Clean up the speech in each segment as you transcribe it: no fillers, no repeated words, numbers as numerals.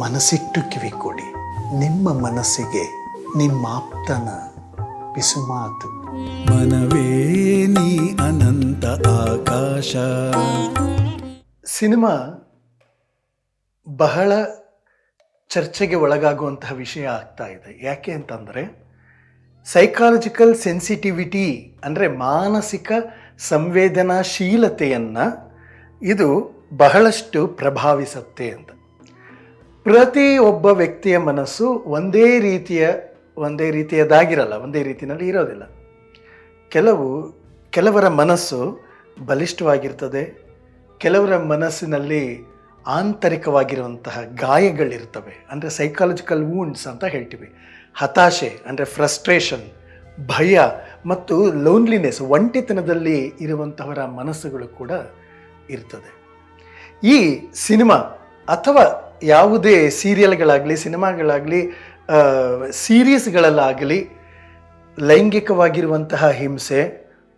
ಮನಸ್ಸಿಟ್ಟು ಕಿವಿ ಕೊಡಿ, ನಿಮ್ಮ ಮನಸ್ಸಿಗೆ ನಿಮ್ಮಾಪ್ತನ ಪಿಸುಮಾತು. ಮನವೇ ನೀ ಅನಂತ ಆಕಾಶ. ಸಿನಿಮಾ ಬಹಳ ಚರ್ಚೆಗೆ ಒಳಗಾಗುವಂತಹ ವಿಷಯ ಆಗ್ತಾ ಇದೆ. ಯಾಕೆ ಅಂತಂದರೆ ಸೈಕಾಲಜಿಕಲ್ ಸೆನ್ಸಿಟಿವಿಟಿ ಅಂದರೆ ಮಾನಸಿಕ ಸಂವೇದನಾಶೀಲತೆಯನ್ನು ಇದು ಬಹಳಷ್ಟು ಪ್ರಭಾವಿಸುತ್ತೆ ಅಂತ. ಪ್ರತಿ ಒಬ್ಬ ವ್ಯಕ್ತಿಯ ಮನಸ್ಸು ಒಂದೇ ರೀತಿಯದಾಗಿರಲ್ಲ, ಒಂದೇ ರೀತಿಯಲ್ಲಿ ಇರೋದಿಲ್ಲ. ಕೆಲವರ ಮನಸ್ಸು ಬಲಿಷ್ಠವಾಗಿರ್ತದೆ, ಕೆಲವರ ಮನಸ್ಸಿನಲ್ಲಿ ಆಂತರಿಕವಾಗಿರುವಂತಹ ಗಾಯಗಳಿರ್ತವೆ, ಅಂದರೆ ಸೈಕಾಲಜಿಕಲ್ ವೂಂಡ್ಸ್ ಅಂತ ಹೇಳ್ತೀವಿ. ಹತಾಶೆ ಅಂದರೆ ಫ್ರಸ್ಟ್ರೇಷನ್, ಭಯ ಮತ್ತು ಲೋನ್ಲಿನೆಸ್, ಒಂಟಿತನದಲ್ಲಿ ಇರುವಂತಹವರ ಮನಸ್ಸುಗಳು ಕೂಡ ಇರ್ತದೆ. ಈ ಸಿನಿಮಾ ಅಥವಾ ಯಾವುದೇ ಸೀರಿಯಲ್ಗಳಾಗಲಿ, ಸಿನಿಮಾಗಳಾಗಲಿ, ಸೀರೀಸ್ಗಳಲ್ಲಾಗಲಿ ಲೈಂಗಿಕವಾಗಿರುವಂತಹ ಹಿಂಸೆ,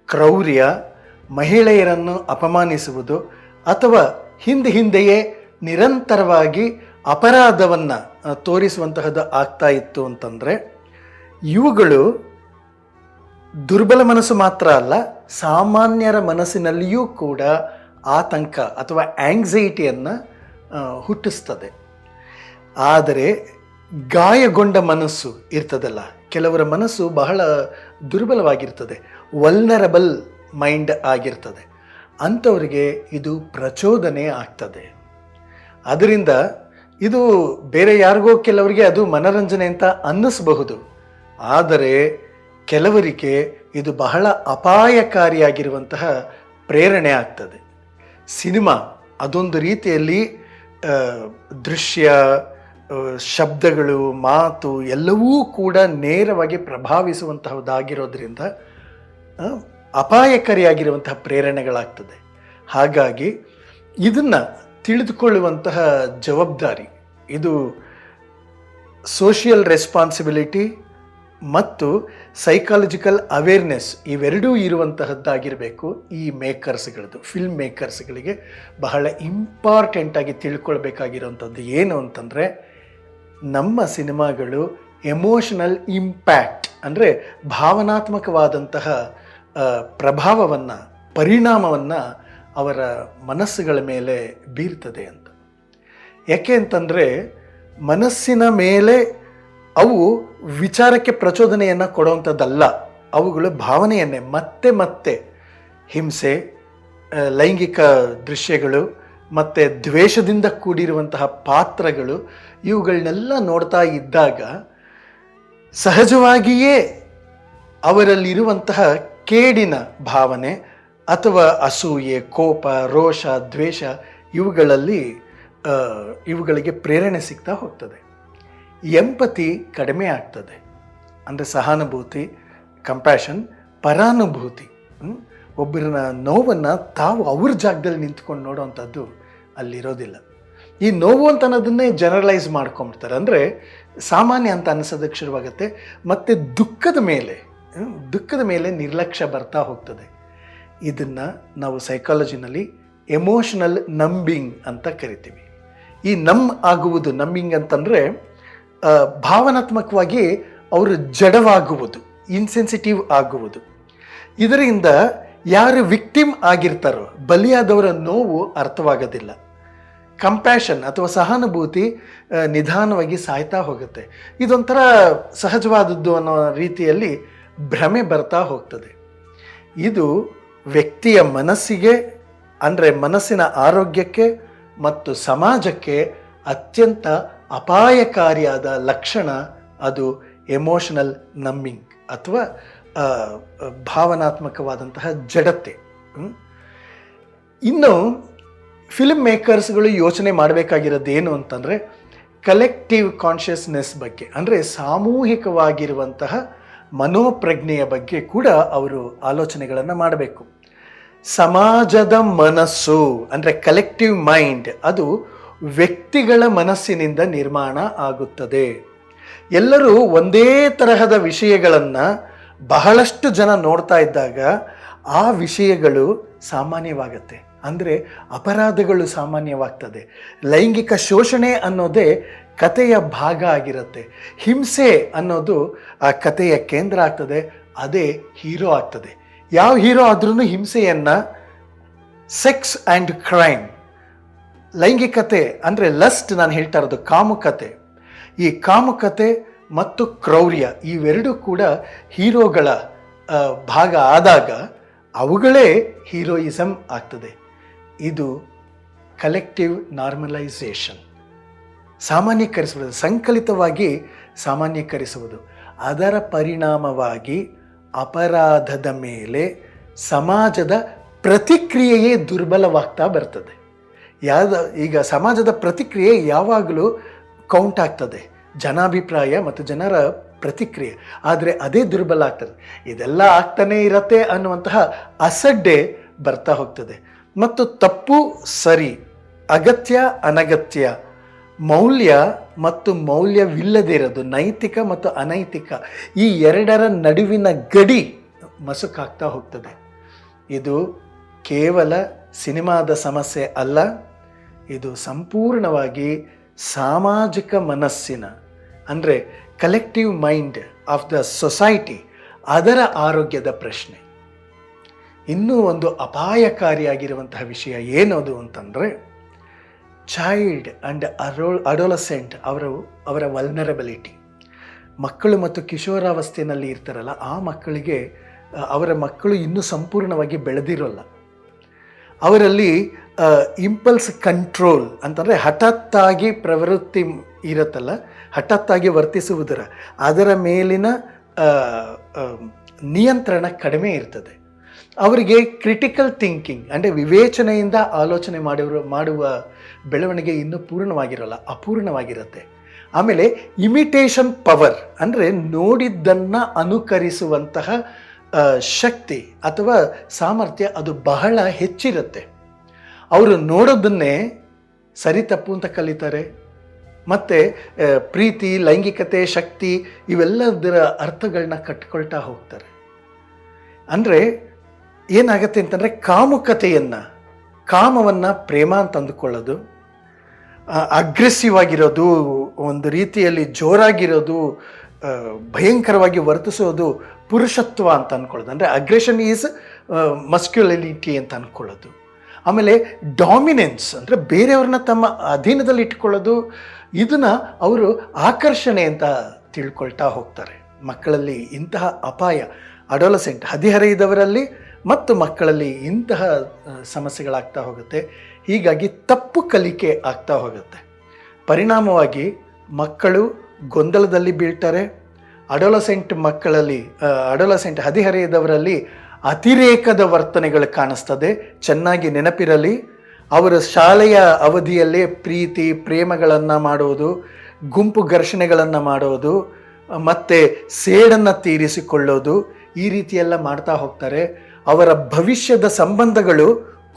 ಕ್ರೌರ್ಯ, ಮಹಿಳೆಯರನ್ನು ಅಪಮಾನಿಸುವುದು ಅಥವಾ ಹಿಂದೆಯೇ ನಿರಂತರವಾಗಿ ಅಪರಾಧವನ್ನು ತೋರಿಸುವಂತಹದ್ದು ಆಗ್ತಾ ಇತ್ತು ಅಂತಂದರೆ ಇವುಗಳು ದುರ್ಬಲ ಮನಸ್ಸು ಮಾತ್ರ ಅಲ್ಲ, ಸಾಮಾನ್ಯರ ಮನಸ್ಸಿನಲ್ಲಿಯೂ ಕೂಡ ಆತಂಕ ಅಥವಾ ಆಂಗ್ಸೈಟಿಯನ್ನು ಹುಟ್ಟಿಸ್ತದೆ. ಆದರೆ ಗಾಯಗೊಂಡ ಮನಸ್ಸು ಇರ್ತದಲ್ಲ, ಕೆಲವರ ಮನಸ್ಸು ಬಹಳ ದುರ್ಬಲವಾಗಿರ್ತದೆ, ವಲ್ನರಬಲ್ ಮೈಂಡ್ ಆಗಿರ್ತದೆ. ಅಂಥವ್ರಿಗೆ ಇದು ಪ್ರಚೋದನೆ ಆಗ್ತದೆ. ಅದರಿಂದ ಇದು ಬೇರೆ ಯಾರಿಗೋ ಕೆಲವರಿಗೆ ಅದು ಮನರಂಜನೆ ಅಂತ ಅನ್ನಿಸಬಹುದು, ಆದರೆ ಕೆಲವರಿಗೆ ಇದು ಬಹಳ ಅಪಾಯಕಾರಿಯಾಗಿರುವಂತಹ ಪ್ರೇರಣೆ ಆಗ್ತದೆ. ಸಿನಿಮಾ ಅದೊಂದು ರೀತಿಯಲ್ಲಿ ದೃಶ್ಯ, ಶಬ್ದಗಳು, ಮಾತು ಎಲ್ಲವೂ ಕೂಡ ನೇರವಾಗಿ ಪ್ರಭಾವಿಸುವಂತಹದ್ದಾಗಿರೋದ್ರಿಂದ ಅಪಾಯಕಾರಿಯಾಗಿರುವಂತಹ ಪ್ರೇರಣೆಗಳಾಗ್ತದೆ. ಹಾಗಾಗಿ ಇದನ್ನು ತಿಳಿದುಕೊಳ್ಳುವಂತಹ ಜವಾಬ್ದಾರಿ, ಇದು ಸೋಷಿಯಲ್ ರೆಸ್ಪಾನ್ಸಿಬಿಲಿಟಿ ಮತ್ತು ಸೈಕಾಲಜಿಕಲ್ ಅವೇರ್ನೆಸ್ ಇವೆರಡೂ ಇರುವಂತಹದ್ದಾಗಿರಬೇಕು. ಈ ಫಿಲ್ಮ್ ಮೇಕರ್ಸ್ಗಳಿಗೆ ಬಹಳ ಇಂಪಾರ್ಟೆಂಟಾಗಿ ತಿಳ್ಕೊಳ್ಬೇಕಾಗಿರುವಂಥದ್ದು ಏನು ಅಂತಂದರೆ, ನಮ್ಮ ಸಿನಿಮಾಗಳು ಎಮೋಷನಲ್ ಇಂಪ್ಯಾಕ್ಟ್ ಅಂದರೆ ಭಾವನಾತ್ಮಕವಾದಂತಹ ಪ್ರಭಾವವನ್ನು, ಪರಿಣಾಮವನ್ನು ಅವರ ಮನಸ್ಸುಗಳ ಮೇಲೆ ಬೀರ್ತದೆ ಅಂತ. ಯಾಕೆ ಅಂತಂದರೆ ಮನಸ್ಸಿನ ಮೇಲೆ ಅವು ವಿಚಾರಕ್ಕೆ ಪ್ರಚೋದನೆಯನ್ನು ಕೊಡುವಂಥದ್ದಲ್ಲ, ಅವುಗಳು ಭಾವನೆಯನ್ನೇ ಮತ್ತೆ ಹಿಂಸೆ, ಲೈಂಗಿಕ ದೃಶ್ಯಗಳು ಮತ್ತು ದ್ವೇಷದಿಂದ ಕೂಡಿರುವಂತಹ ಪಾತ್ರಗಳು ಇವುಗಳನ್ನೆಲ್ಲ ನೋಡ್ತಾ ಇದ್ದಾಗ ಸಹಜವಾಗಿಯೇ ಅವರಲ್ಲಿರುವಂತಹ ಕೇಡಿನ ಭಾವನೆ ಅಥವಾ ಅಸೂಯೆ, ಕೋಪ, ರೋಷ, ದ್ವೇಷ ಇವುಗಳಿಗೆ ಪ್ರೇರಣೆ ಸಿಗ್ತಾ ಹೋಗ್ತದೆ. ಎಂಪತಿ ಕಡಿಮೆ ಆಗ್ತದೆ, ಅಂದರೆ ಸಹಾನುಭೂತಿ, ಕಂಪ್ಯಾಷನ್, ಪರಾನುಭೂತಿ. ಒಬ್ಬರನ್ನ ನೋವನ್ನು ತಾವು ಅವ್ರ ಜಾಗದಲ್ಲಿ ನಿಂತ್ಕೊಂಡು ನೋಡೋವಂಥದ್ದು ಅಲ್ಲಿರೋದಿಲ್ಲ. ಈ ನೋವು ಅಂತ ಅನ್ನೋದನ್ನೇ ಜನರಲೈಸ್ ಮಾಡ್ಕೊಂಬಿಡ್ತಾರೆ, ಅಂದರೆ ಸಾಮಾನ್ಯ ಅಂತ ಅನಿಸೋದಕ್ಕೆ ಶುರುವಾಗುತ್ತೆ. ಮತ್ತು ದುಃಖದ ಮೇಲೆ ನಿರ್ಲಕ್ಷ್ಯ ಬರ್ತಾ ಹೋಗ್ತದೆ. ಇದನ್ನು ನಾವು ಸೈಕಾಲಜಿನಲ್ಲಿ ಎಮೋಷನಲ್ ನಂಬಿಂಗ್ ಅಂತ ಕರಿತೀವಿ. ಈ ನಂಬಿಂಗ್ ಅಂತಂದರೆ ಭಾವನಾತ್ಮಕವಾಗಿ ಅವರು ಜಡವಾಗುವುದು, ಇನ್ಸೆನ್ಸಿಟಿವ್ ಆಗುವುದು. ಇದರಿಂದ ಯಾರು ವಿಕ್ಟಿಮ್ ಆಗಿರ್ತಾರೋ, ಬಲಿಯಾದವರ ನೋವು ಅರ್ಥವಾಗೋದಿಲ್ಲ. ಕಂಪ್ಯಾಷನ್ ಅಥವಾ ಸಹಾನುಭೂತಿ ನಿಧಾನವಾಗಿ ಸಾಯ್ತಾ ಹೋಗುತ್ತೆ. ಇದೊಂಥರ ಸಹಜವಾದದ್ದು ಅನ್ನೋ ರೀತಿಯಲ್ಲಿ ಭ್ರಮೆ ಬರ್ತಾ ಹೋಗ್ತದೆ. ಇದು ವ್ಯಕ್ತಿಯ ಮನಸ್ಸಿಗೆ, ಅಂದರೆ ಮನಸ್ಸಿನ ಆರೋಗ್ಯಕ್ಕೆ ಮತ್ತು ಸಮಾಜಕ್ಕೆ ಅತ್ಯಂತ ಅಪಾಯಕಾರಿಯಾದ ಲಕ್ಷಣ. ಅದು ಎಮೋಷನಲ್ ನಂಬಿಂಗ್ ಅಥವಾ ಭಾವನಾತ್ಮಕವಾದಂತಹ ಜಡತೆ. ಇನ್ನು ಫಿಲ್ಮ್ ಮೇಕರ್ಸ್ಗಳು ಯೋಚನೆ ಮಾಡಬೇಕಾಗಿರೋದೇನು ಅಂತಂದರೆ ಕಲೆಕ್ಟಿವ್ ಕಾನ್ಷಿಯಸ್ನೆಸ್ ಬಗ್ಗೆ, ಅಂದರೆ ಸಾಮೂಹಿಕವಾಗಿರುವಂತಹ ಮನೋಪ್ರಜ್ಞೆಯ ಬಗ್ಗೆ ಕೂಡ ಅವರು ಆಲೋಚನೆಗಳನ್ನು ಮಾಡಬೇಕು. ಸಮಾಜದ ಮನಸ್ಸು ಅಂದರೆ ಕಲೆಕ್ಟಿವ್ ಮೈಂಡ್ ಅದು ವ್ಯಕ್ತಿಗಳ ಮನಸ್ಸಿನಿಂದ ನಿರ್ಮಾಣ ಆಗುತ್ತದೆ. ಎಲ್ಲರೂ ಒಂದೇ ತರಹದ ವಿಷಯಗಳನ್ನು ಬಹಳಷ್ಟು ಜನ ನೋಡ್ತಾ ಇದ್ದಾಗ ಆ ವಿಷಯಗಳು ಸಾಮಾನ್ಯವಾಗತ್ತೆ. ಅಂದರೆ ಅಪರಾಧಗಳು ಸಾಮಾನ್ಯವಾಗ್ತದೆ. ಲೈಂಗಿಕ ಶೋಷಣೆ ಅನ್ನೋದೇ ಕಥೆಯ ಭಾಗ ಆಗಿರುತ್ತೆ. ಹಿಂಸೆ ಅನ್ನೋದು ಆ ಕಥೆಯ ಕೇಂದ್ರ ಆಗ್ತದೆ, ಅದೇ ಹೀರೋ ಆಗ್ತದೆ. ಯಾವ ಹೀರೋ ಆದ್ರೂ ಹಿಂಸೆಯನ್ನು, ಸೆಕ್ಸ್ ಆ್ಯಂಡ್ ಕ್ರೈಮ್, ಲೈಂಗಿಕತೆ ಅಂದರೆ ಲಸ್ಟ್, ನಾನು ಹೇಳ್ತಾ ಇರೋದು ಕಾಮುಕತೆ, ಈ ಕಾಮುಕತೆ ಮತ್ತು ಕ್ರೌರ್ಯ ಇವೆರಡೂ ಕೂಡ ಹೀರೋಗಳ ಭಾಗ ಆದಾಗ ಅವುಗಳೇ ಹೀರೋಯಿಸಮ್ ಆಗ್ತದೆ. ಇದು ಕಲೆಕ್ಟಿವ್ ನಾರ್ಮಲೈಸೇಷನ್, ಸಾಮಾನ್ಯೀಕರಿಸುವುದು, ಸಂಕಲಿತವಾಗಿ ಸಾಮಾನ್ಯೀಕರಿಸುವುದು. ಅದರ ಪರಿಣಾಮವಾಗಿ ಅಪರಾಧದ ಮೇಲೆ ಸಮಾಜದ ಪ್ರತಿಕ್ರಿಯೆಯೇ ದುರ್ಬಲವಾಗ್ತಾ ಬರ್ತದೆ. ಈಗ ಸಮಾಜದ ಪ್ರತಿಕ್ರಿಯೆ ಯಾವಾಗಲೂ ಕೌಂಟ್ ಆಗ್ತದೆ, ಜನಾಭಿಪ್ರಾಯ ಮತ್ತು ಜನರ ಪ್ರತಿಕ್ರಿಯೆ, ಆದರೆ ಅದೇ ದುರ್ಬಲ ಆಗ್ತದೆ. ಇದೆಲ್ಲ ಆಗ್ತಾನೇ ಇರತ್ತೆ ಅನ್ನುವಂತಹ ಅಸಡ್ಡೆ ಬರ್ತಾ ಹೋಗ್ತದೆ. ಮತ್ತು ತಪ್ಪು ಸರಿ, ಅಗತ್ಯ ಅನಗತ್ಯ, ಮೌಲ್ಯ ಮತ್ತು ಮೌಲ್ಯವಿಲ್ಲದೇ ಇರೋದು, ನೈತಿಕ ಮತ್ತು ಅನೈತಿಕ, ಈ ಎರಡರ ನಡುವಿನ ಗಡಿ ಮಸುಕಾಗ್ತಾ ಹೋಗ್ತದೆ. ಇದು ಕೇವಲ ಸಿನಿಮಾದ ಸಮಸ್ಯೆ ಅಲ್ಲ, ಇದು ಸಂಪೂರ್ಣವಾಗಿ ಸಾಮಾಜಿಕ ಮನಸ್ಸಿನ, ಅಂದರೆ collective mind of the society, ಅದರ ಆರೋಗ್ಯದ ಪ್ರಶ್ನೆ. ಇನ್ನೂ ಒಂದು ಅಪಾಯಕಾರಿಯಾಗಿರುವಂತಹ ವಿಷಯ ಏನದು ಅಂತಂದರೆ, ಚೈಲ್ಡ್ ಆ್ಯಂಡ್ ಅಡೋಲಸೆಂಟ್ ಅವರ ವಲ್ನರಬಿಲಿಟಿ. ಮಕ್ಕಳು ಮತ್ತು ಕಿಶೋರಾವಸ್ಥೆಯಲ್ಲಿ ಇರ್ತಾರಲ್ಲ, ಆ ಮಕ್ಕಳಿಗೆ ಅವರ ಮಕ್ಕಳು ಇನ್ನೂ ಸಂಪೂರ್ಣವಾಗಿ ಬೆಳೆದಿರೋಲ್ಲ. ಅವರಲ್ಲಿ ಇಂಪಲ್ಸ್ ಕಂಟ್ರೋಲ್ ಅಂತಂದರೆ ಹಠಾತ್ತಾಗಿ ಪ್ರವೃತ್ತಿ ಇರುತ್ತಲ್ಲ, ಹಠಾತ್ತಾಗಿ ವರ್ತಿಸುವುದರ ಅದರ ಮೇಲಿನ ನಿಯಂತ್ರಣ ಕಡಿಮೆ ಇರ್ತದೆ. ಅವರಿಗೆ ಕ್ರಿಟಿಕಲ್ ಥಿಂಕಿಂಗ್ ಅಂದರೆ ವಿವೇಚನೆಯಿಂದ ಆಲೋಚನೆ ಮಾಡುವ ಬೆಳವಣಿಗೆ ಇನ್ನೂ ಪೂರ್ಣವಾಗಿರೋಲ್ಲ, ಅಪೂರ್ಣವಾಗಿರುತ್ತೆ. ಆಮೇಲೆ ಇಮಿಟೇಷನ್ ಪವರ್ ಅಂದರೆ ನೋಡಿದ್ದನ್ನು ಅನುಕರಿಸುವಂತಹ ಶಕ್ತಿ ಅಥವಾ ಸಾಮರ್ಥ್ಯ ಅದು ಬಹಳ ಹೆಚ್ಚಿರುತ್ತೆ. ಅವರು ನೋಡೋದನ್ನೇ ಸರಿ ತಪ್ಪು ಅಂತ ಕಲಿತಾರೆ. ಮತ್ತು ಪ್ರೀತಿ, ಲೈಂಗಿಕತೆ, ಶಕ್ತಿ ಇವೆಲ್ಲದರ ಅರ್ಥಗಳನ್ನ ಕಟ್ಕೊಳ್ತಾ ಹೋಗ್ತಾರೆ. ಅಂದರೆ ಏನಾಗತ್ತೆ ಅಂತಂದರೆ, ಕಾಮವನ್ನು ಪ್ರೇಮ ಅಂತ ಅಂದುಕೊಳ್ಳೋದು, ಅಗ್ರೆಸಿವ್ ಆಗಿರೋದು, ಒಂದು ರೀತಿಯಲ್ಲಿ ಜೋರಾಗಿರೋದು, ಭಯಂಕರವಾಗಿ ವರ್ತಿಸೋದು ಪುರುಷತ್ವ ಅಂತ ಅಂದ್ಕೊಳ್ಳೋದು. ಅಂದರೆ ಅಗ್ರೆಷನ್ ಈಸ್ ಮಸ್ಕ್ಯುಲಿನಿಟಿ ಅಂತ ಅಂದ್ಕೊಳ್ಳೋದು. ಆಮೇಲೆ ಡಾಮಿನೆನ್ಸ್ ಅಂದರೆ ಬೇರೆಯವ್ರನ್ನ ತಮ್ಮ ಅಧೀನದಲ್ಲಿ ಇಟ್ಕೊಳ್ಳೋದು, ಇದನ್ನು ಅವರು ಆಕರ್ಷಣೆ ಅಂತ ತಿಳ್ಕೊಳ್ತಾ ಹೋಗ್ತಾರೆ. ಮಕ್ಕಳಲ್ಲಿ ಇಂತಹ ಅಪಾಯ, ಅಡೋಲಸೆಂಟ್ ಹದಿಹರೆಯದವರಲ್ಲಿ ಮತ್ತು ಮಕ್ಕಳಲ್ಲಿ ಇಂತಹ ಸಮಸ್ಯೆಗಳಾಗ್ತಾ ಹೋಗುತ್ತೆ. ಹೀಗಾಗಿ ತಪ್ಪು ಕಲಿಕೆ ಆಗ್ತಾ ಹೋಗುತ್ತೆ. ಪರಿಣಾಮವಾಗಿ ಮಕ್ಕಳು ಗೊಂದಲದಲ್ಲಿ ಬೀಳ್ತಾರೆ. ಅಡೋಲಸೆಂಟ್ ಹದಿಹರೆಯದವರಲ್ಲಿ ಅತಿರೇಕದ ವರ್ತನೆಗಳು ಕಾಣಿಸ್ತದೆ. ಚೆನ್ನಾಗಿ ನೆನಪಿರಲಿ, ಅವರು ಶಾಲೆಯ ಅವಧಿಯಲ್ಲೇ ಪ್ರೀತಿ ಪ್ರೇಮಗಳನ್ನು ಮಾಡೋದು, ಗುಂಪು ಘರ್ಷಣೆಗಳನ್ನು ಮಾಡೋದು, ಮತ್ತು ಸೇಡನ್ನು ತೀರಿಸಿಕೊಳ್ಳೋದು, ಈ ರೀತಿಯೆಲ್ಲ ಮಾಡ್ತಾ ಹೋಗ್ತಾರೆ. ಅವರ ಭವಿಷ್ಯದ ಸಂಬಂಧಗಳು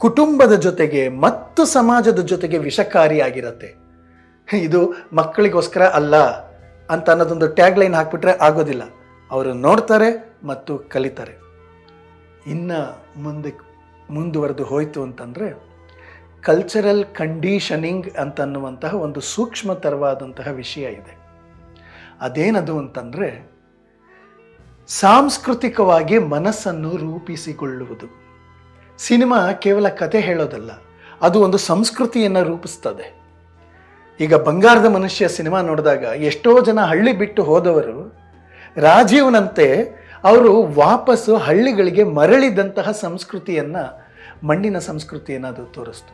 ಕುಟುಂಬದ ಜೊತೆಗೆ ಮತ್ತು ಸಮಾಜದ ಜೊತೆಗೆ ವಿಷಕಾರಿಯಾಗಿರುತ್ತೆ. ಇದು ಮಕ್ಕಳಿಗೋಸ್ಕರ ಅಲ್ಲ ಅಂತ ಅನ್ನೋದೊಂದು ಟ್ಯಾಗ್ಲೈನ್ ಹಾಕ್ಬಿಟ್ರೆ ಆಗೋದಿಲ್ಲ. ಅವರು ನೋಡ್ತಾರೆ ಮತ್ತು ಕಲಿತಾರೆ. ಇನ್ನು ಮುಂದುವರೆದು ಹೋಯಿತು ಅಂತಂದರೆ, ಕಲ್ಚರಲ್ ಕಂಡೀಷನಿಂಗ್ ಅಂತನ್ನುವಂತಹ ಒಂದು ಸೂಕ್ಷ್ಮತರವಾದಂತಹ ವಿಷಯ ಇದೆ. ಅದೇನದು ಅಂತಂದರೆ, ಸಾಂಸ್ಕೃತಿಕವಾಗಿ ಮನಸ್ಸನ್ನು ರೂಪಿಸಿಕೊಳ್ಳುವುದು. ಸಿನಿಮಾ ಕೇವಲ ಕತೆ ಹೇಳೋದಲ್ಲ, ಅದು ಒಂದು ಸಂಸ್ಕೃತಿಯನ್ನು ರೂಪಿಸ್ತದೆ. ಈಗ ಬಂಗಾರದ ಮನುಷ್ಯ ಸಿನಿಮಾ ನೋಡಿದಾಗ ಎಷ್ಟೋ ಜನ ಹಳ್ಳಿ ಬಿಟ್ಟು ಹೋದವರು ರಾಜೀವ್ನಂತೆ ಅವರು ವಾಪಸ್ಸು ಹಳ್ಳಿಗಳಿಗೆ ಮರಳಿದಂತಹ ಸಂಸ್ಕೃತಿಯನ್ನು, ಮಣ್ಣಿನ ಸಂಸ್ಕೃತಿಯನ್ನು ಅದು ತೋರಿಸ್ತು.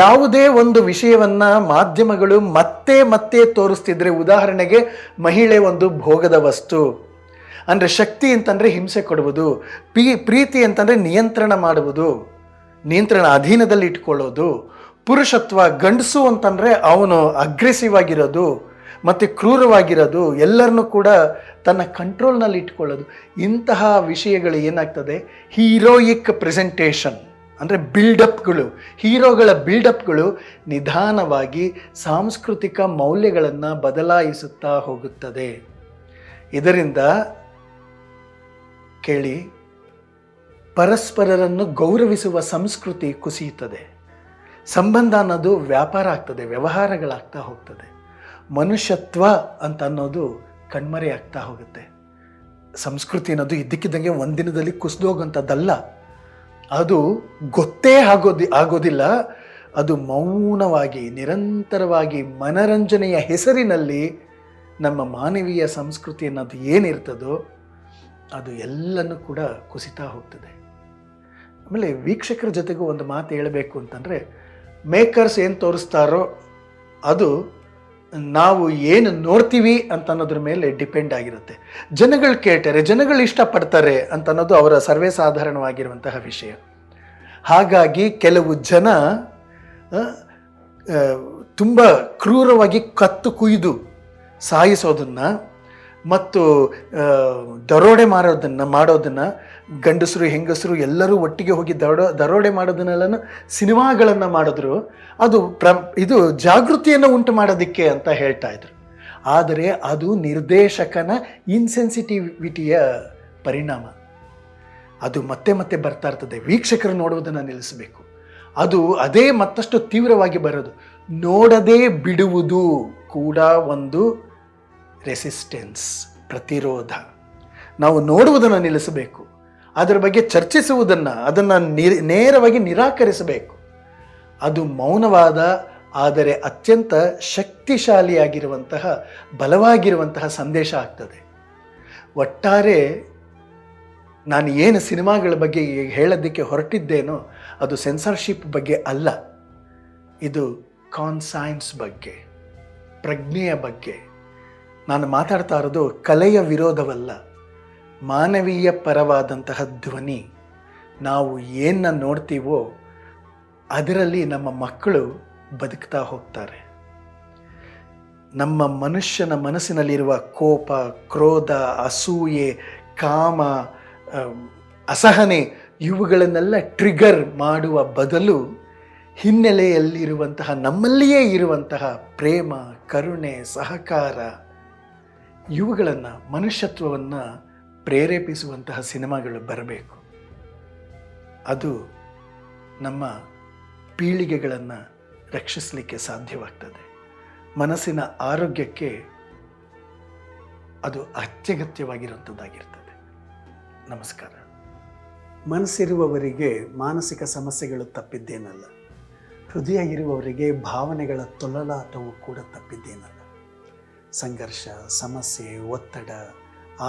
ಯಾವುದೇ ಒಂದು ವಿಷಯವನ್ನು ಮಾಧ್ಯಮಗಳು ಮತ್ತೆ ಮತ್ತೆ ತೋರಿಸ್ತಿದ್ರೆ, ಉದಾಹರಣೆಗೆ ಮಹಿಳೆ ಒಂದು ಭೋಗದ ವಸ್ತು ಅಂದರೆ, ಶಕ್ತಿ ಅಂತಂದರೆ ಹಿಂಸೆ ಕೊಡುವುದು, ಪ್ರೀತಿ ಅಂತಂದರೆ ನಿಯಂತ್ರಣ ಮಾಡುವುದು, ನಿಯಂತ್ರಣ ಅಧೀನದಲ್ಲಿ ಇಟ್ಕೊಳ್ಳೋದು, ಪುರುಷತ್ವ ಗಂಡಸು ಅಂತಂದರೆ ಅವನು ಅಗ್ರೆಸಿವ್ ಆಗಿರೋದು ಮತ್ತು ಕ್ರೂರವಾಗಿರೋದು, ಎಲ್ಲರನ್ನೂ ಕೂಡ ತನ್ನ ಕಂಟ್ರೋಲ್ನಲ್ಲಿ ಇಟ್ಕೊಳ್ಳೋದು, ಇಂತಹ ವಿಷಯಗಳು ಏನಾಗ್ತದೆ, ಹೀರೋಯಿಕ್ ಪ್ರೆಸೆಂಟೇಷನ್ ಅಂದರೆ ಬಿಲ್ಡಪ್ಗಳು, ಹೀರೋಗಳ ಬಿಲ್ಡಪ್ಗಳು ನಿಧಾನವಾಗಿ ಸಾಂಸ್ಕೃತಿಕ ಮೌಲ್ಯಗಳನ್ನು ಬದಲಾಯಿಸುತ್ತಾ ಹೋಗುತ್ತದೆ. ಇದರಿಂದ ಕೇಳಿ, ಪರಸ್ಪರರನ್ನು ಗೌರವಿಸುವ ಸಂಸ್ಕೃತಿ ಕುಸಿಯುತ್ತದೆ. ಸಂಬಂಧ ಅನ್ನೋದು ವ್ಯಾಪಾರ ಆಗ್ತದೆ, ವ್ಯವಹಾರಗಳಾಗ್ತಾ ಹೋಗ್ತದೆ. ಮನುಷ್ಯತ್ವ ಅಂತ ಅನ್ನೋದು ಕಣ್ಮರೆ ಆಗ್ತಾ ಹೋಗುತ್ತೆ. ಸಂಸ್ಕೃತಿ ಅನ್ನೋದು ಇದ್ದಕ್ಕಿದ್ದಂಗೆ ಒಂದಿನದಲ್ಲಿ ಕುಸಿದೋಗಂಥದ್ದಲ್ಲ. ಅದು ಗೊತ್ತೇ ಆಗೋದಿಲ್ಲ. ಅದು ಮೌನವಾಗಿ ನಿರಂತರವಾಗಿ ಮನರಂಜನೆಯ ಹೆಸರಿನಲ್ಲಿ ನಮ್ಮ ಮಾನವೀಯ ಸಂಸ್ಕೃತಿ ಅನ್ನೋದು ಏನಿರ್ತದೋ ಅದು ಎಲ್ಲನೂ ಕೂಡ ಕುಸಿತಾ ಹೋಗ್ತದೆ. ಆಮೇಲೆ ವೀಕ್ಷಕರ ಜೊತೆಗೂ ಒಂದು ಮಾತು ಹೇಳಬೇಕು ಅಂತಂದರೆ, ಮೇಕರ್ಸ್ ಏನು ತೋರಿಸ್ತಾರೋ ಅದು ನಾವು ಏನು ನೋಡ್ತೀವಿ ಅಂತ ಅನ್ನೋದ್ರ ಮೇಲೆ ಡಿಪೆಂಡ್ ಆಗಿರುತ್ತೆ. ಜನಗಳು ಕೇಳ್ತಾರೆ, ಜನಗಳು ಇಷ್ಟಪಡ್ತಾರೆ ಅಂತ ಅನ್ನೋದು ಅವರ ಸರ್ವೇ ಸಾಧಾರಣವಾಗಿರುವಂತಹ ವಿಷಯ. ಹಾಗಾಗಿ ಕೆಲವು ಜನ ತುಂಬ ಕ್ರೂರವಾಗಿ ಕತ್ತು ಕುಯ್ದು ಸಾಯಿಸೋದನ್ನು ಮತ್ತು ದರೋಡೆ ಮಾಡೋದನ್ನು ಗಂಡಸರು ಹೆಂಗಸರು ಎಲ್ಲರೂ ಒಟ್ಟಿಗೆ ಹೋಗಿ ದರೋಡೆ ಮಾಡೋದನ್ನೆಲ್ಲ ಸಿನಿಮಾಗಳನ್ನು ಮಾಡಿದ್ರು. ಇದು ಜಾಗೃತಿಯನ್ನು ಉಂಟು ಮಾಡೋದಕ್ಕೆ ಅಂತ ಹೇಳ್ತಾ ಇದ್ರು. ಆದರೆ ಅದು ನಿರ್ದೇಶಕನ ಇನ್ಸೆನ್ಸಿಟಿವಿಟಿಯ ಪರಿಣಾಮ. ಅದು ಮತ್ತೆ ಮತ್ತೆ ಬರ್ತಾ ಇರ್ತದೆ. ವೀಕ್ಷಕರು ನೋಡುವುದನ್ನು ನಿಲ್ಲಿಸಬೇಕು. ಅದೇ ಮತ್ತಷ್ಟು ತೀವ್ರವಾಗಿ ಬರೋದು. ನೋಡದೇ ಬಿಡುವುದು ಕೂಡ ಒಂದು ರೆಸಿಸ್ಟೆನ್ಸ್, ಪ್ರತಿರೋಧ. ನಾವು ನೋಡುವುದನ್ನು ನಿಲ್ಲಿಸಬೇಕು, ಅದರ ಬಗ್ಗೆ ಅದನ್ನು ನೇರವಾಗಿ ನಿರಾಕರಿಸಬೇಕು. ಅದು ಮೌನವಾದ ಆದರೆ ಅತ್ಯಂತ ಶಕ್ತಿಶಾಲಿಯಾಗಿರುವಂತಹ ಬಲವಾಗಿರುವಂತಹ ಸಂದೇಶ ಆಗ್ತದೆ. ಒಟ್ಟಾರೆ ನಾನು ಏನು ಸಿನಿಮಾಗಳ ಬಗ್ಗೆ ಹೇಳೋದಕ್ಕೆ ಹೊರಟಿದ್ದೇನೋ ಅದು ಸೆನ್ಸಾರ್ಶಿಪ್ ಬಗ್ಗೆ ಅಲ್ಲ, ಇದು ಕಾನ್ಸೈನ್ಸ್ ಬಗ್ಗೆ, ಪ್ರಜ್ಞೆಯ ಬಗ್ಗೆ. ನಾನು ಮಾತಾಡ್ತಾ ಇರೋದು ಕಲೆಯ ವಿರೋಧವಲ್ಲ, ಮಾನವೀಯ ಪರವಾದಂತಹ ಧ್ವನಿ. ನಾವು ಏನನ್ನ ನೋಡ್ತೀವೋ ಅದರಲ್ಲಿ ನಮ್ಮ ಮಕ್ಕಳು ಬದುಕ್ತಾ ಹೋಗ್ತಾರೆ. ನಮ್ಮ ಮನುಷ್ಯನ ಮನಸ್ಸಿನಲ್ಲಿರುವ ಕೋಪ, ಕ್ರೋಧ, ಅಸೂಯೆ, ಕಾಮ, ಅಸಹನೆ ಇವುಗಳನ್ನೆಲ್ಲ ಟ್ರಿಗರ್ ಮಾಡುವ ಬದಲು ಹಿನ್ನೆಲೆಯಲ್ಲಿರುವಂತಹ ನಮ್ಮಲ್ಲಿಯೇ ಇರುವಂತಹ ಪ್ರೇಮ, ಕರುಣೆ, ಸಹಕಾರ ಇವುಗಳನ್ನು, ಮನುಷ್ಯತ್ವವನ್ನು ಪ್ರೇರೇಪಿಸುವಂತಹ ಸಿನಿಮಾಗಳು ಬರಬೇಕು. ಅದು ನಮ್ಮ ಪೀಳಿಗೆಗಳನ್ನು ರಕ್ಷಿಸಲಿಕ್ಕೆ ಸಾಧ್ಯವಾಗ್ತದೆ. ಮನಸ್ಸಿನ ಆರೋಗ್ಯಕ್ಕೆ ಅದು ಅತ್ಯಗತ್ಯವಾಗಿರುವಂಥದ್ದಾಗಿರ್ತದೆ. ನಮಸ್ಕಾರ. ಮನಸ್ಸಿರುವವರಿಗೆ ಮಾನಸಿಕ ಸಮಸ್ಯೆಗಳು ತಪ್ಪಿದ್ದೇನಲ್ಲ, ಹೃದಯ ಇರುವವರಿಗೆ ಭಾವನೆಗಳ ತೊಳಲಾಟವು ಕೂಡ ತಪ್ಪಿದ್ದೇನಲ್ಲ. ಸಂಘರ್ಷ, ಸಮಸ್ಯೆ, ಒತ್ತಡ,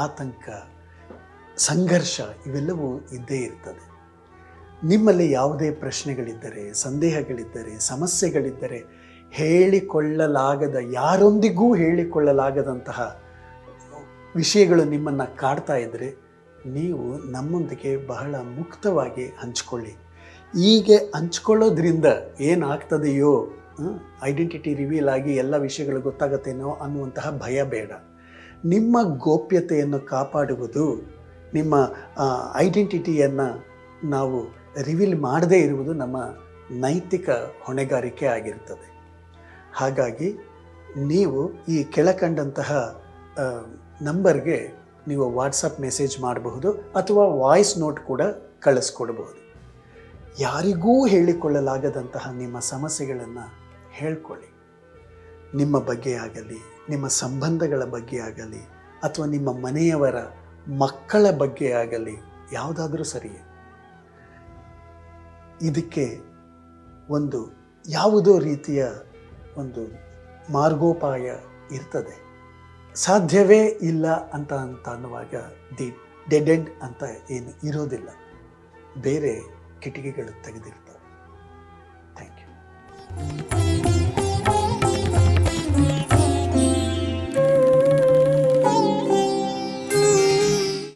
ಆತಂಕ, ಸಂಘರ್ಷ ಇವೆಲ್ಲವೂ ಇದ್ದೇ ಇರ್ತದೆ. ನಿಮ್ಮಲ್ಲಿ ಯಾವುದೇ ಪ್ರಶ್ನೆಗಳಿದ್ದರೆ, ಸಂದೇಹಗಳಿದ್ದರೆ, ಸಮಸ್ಯೆಗಳಿದ್ದರೆ, ಯಾರೊಂದಿಗೂ ಹೇಳಿಕೊಳ್ಳಲಾಗದಂತಹ ವಿಷಯಗಳು ನಿಮ್ಮನ್ನು ಕಾಡ್ತಾ ಇದ್ದರೆ ನೀವು ನಮ್ಮೊಂದಿಗೆ ಬಹಳ ಮುಕ್ತವಾಗಿ ಹಂಚ್ಕೊಳ್ಳಿ. ಹೀಗೆ ಹಂಚ್ಕೊಳ್ಳೋದ್ರಿಂದ ಏನಾಗ್ತದೆಯೋ, ಐಡೆಂಟಿಟಿ ರಿವೀಲ್ ಆಗಿ ಎಲ್ಲ ವಿಷಯಗಳು ಗೊತ್ತಾಗತ್ತೇನೋ ಅನ್ನುವಂತಹ ಭಯ ಬೇಡ. ನಿಮ್ಮ ಗೋಪ್ಯತೆಯನ್ನು ಕಾಪಾಡುವುದು, ನಿಮ್ಮ ಐಡೆಂಟಿಟಿಯನ್ನು ನಾವು ರಿವೀಲ್ ಮಾಡದೇ ಇರುವುದು ನಮ್ಮ ನೈತಿಕ ಹೊಣೆಗಾರಿಕೆ ಆಗಿರ್ತದೆ. ಹಾಗಾಗಿ ನೀವು ಈ ಕೆಳಕಂಡಂತಹ ನಂಬರ್ಗೆ ನೀವು ವಾಟ್ಸಪ್ ಮೆಸೇಜ್ ಮಾಡಬಹುದು ಅಥವಾ ವಾಯ್ಸ್ ನೋಟ್ ಕೂಡ ಕಳಿಸ್ಕೊಡ್ಬೋದು. ಯಾರಿಗೂ ಹೇಳಿಕೊಳ್ಳಲಾಗದಂತಹ ನಿಮ್ಮ ಸಮಸ್ಯೆಗಳನ್ನು ಹೇಳ್ಕೊಳ್ಳಿ. ನಿಮ್ಮ ಬಗ್ಗೆ ಆಗಲಿ, ನಿಮ್ಮ ಸಂಬಂಧಗಳ ಬಗ್ಗೆ ಆಗಲಿ, ಅಥವಾ ನಿಮ್ಮ ಮನೆಯವರ ಮಕ್ಕಳ ಬಗ್ಗೆ ಆಗಲಿ, ಯಾವುದಾದ್ರೂ ಸರಿಯೇ. ಇದಕ್ಕೆ ಯಾವುದೋ ರೀತಿಯ ಒಂದು ಮಾರ್ಗೋಪಾಯ ಇರ್ತದೆ. ಸಾಧ್ಯವೇ ಇಲ್ಲ ಅಂತ ಅನ್ನುವಾಗ ಡೆಡ್ ಎಂಡ್ ಅಂತ ಏನು ಇರೋದಿಲ್ಲ, ಬೇರೆ ಕಿಟಕಿಗಳು ತೆಗೆದಿರ್ತವೆ.